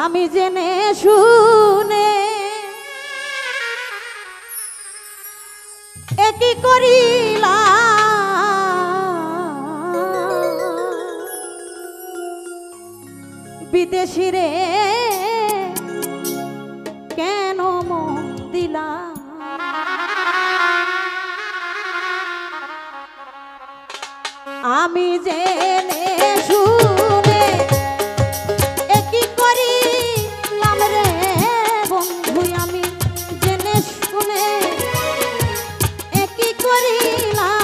আমি জেনে শুনে একই করিলাম বিদেশি রে কেন মন দিলাম আমি জেনে শুনে একই করিলাম রে বন্ধু আমি জেনে শুনে একই করিলাম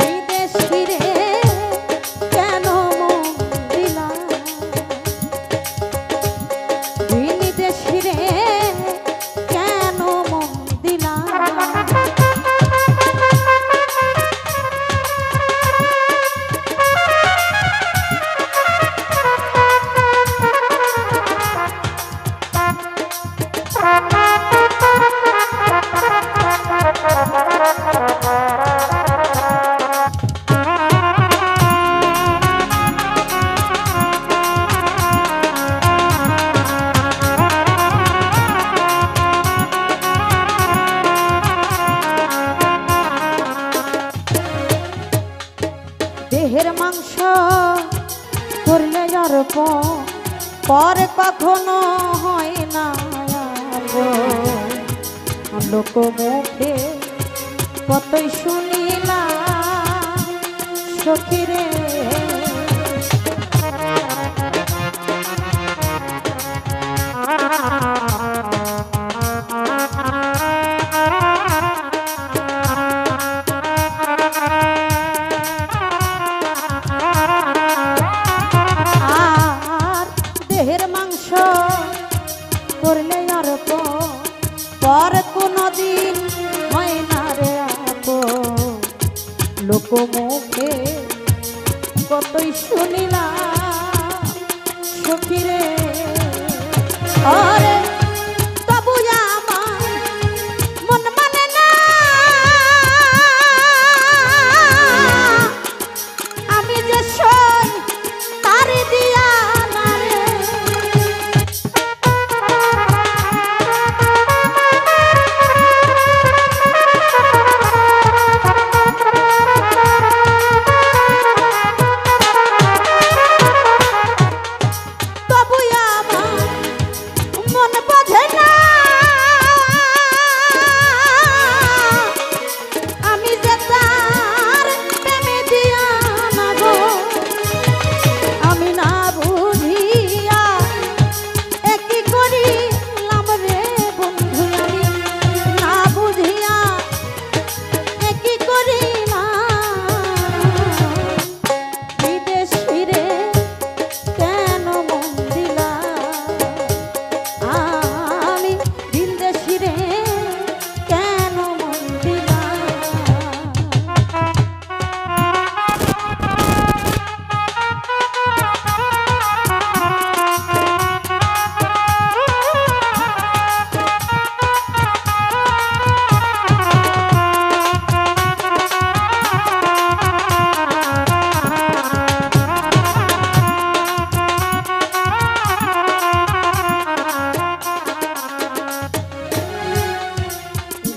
বিদেশি রে কেন মন দিলাম বিদেশি রে কেন মন দিলাম দেহের মাংস করলে অর্প পরে কখনো হয় না লোক মুখে কতই শুনিলাম সখীরে করলে অর্প পর কোনদিন হয় না রে আপন লোক মুখে কতই শুনিলাম সখীরে আরে তবু আমার মন মানে না আমি যে সই তার দিয়া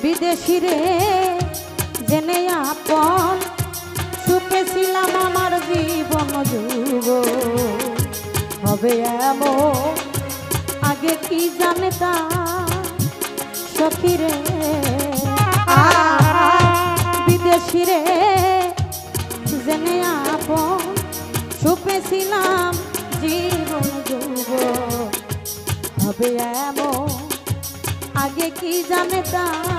বিদেশি রে জেনে আপন সুখেছিলাম আমার জীবন যুব হবে এমন আগে কি জানতাম সখী রে বিদেশি রে জেনে আপন সুখেছিলাম জীবন যুব হবে এমন আগে কি জানতাম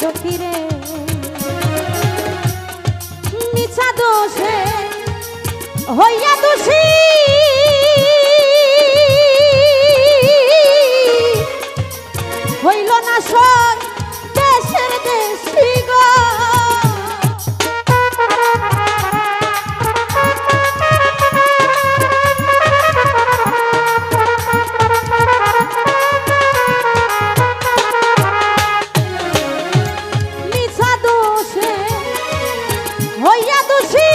সখীরে মিছা দোষে হইয়া দোষী হইল না সই দেশের দেশি গো হইয়া দোষী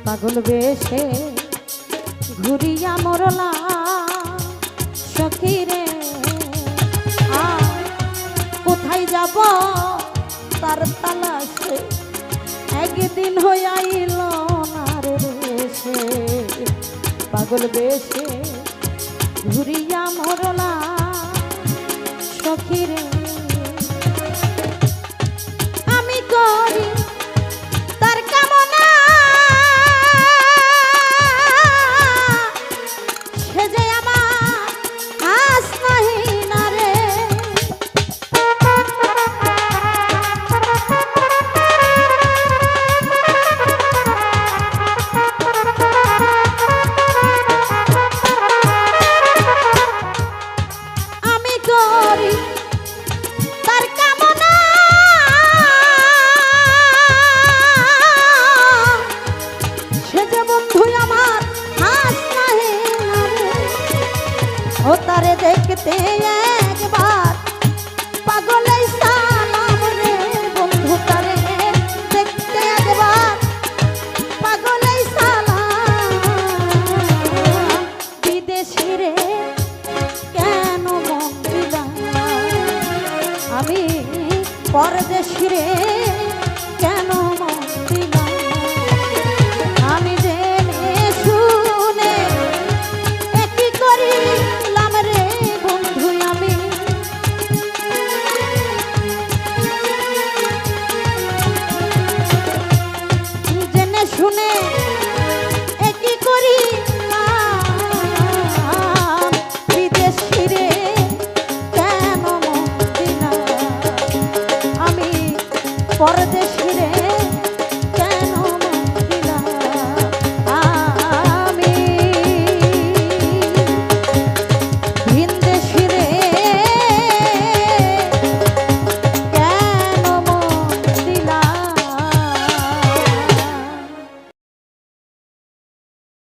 পাগল বেশে ঘুরিয়া মরলা সখী রে কোথায় যাব তার তালাশে একদিন হইয়াইল না রে সে পাগল বেশে ঘুরিয়া মরলা সখী রে আমি করি তার কামনা সে যে আমার আস নাহি না রে আমি করি তার কামনা সে যে বন্ধু আমার হাস নাহি না রে ও তারে দেখতে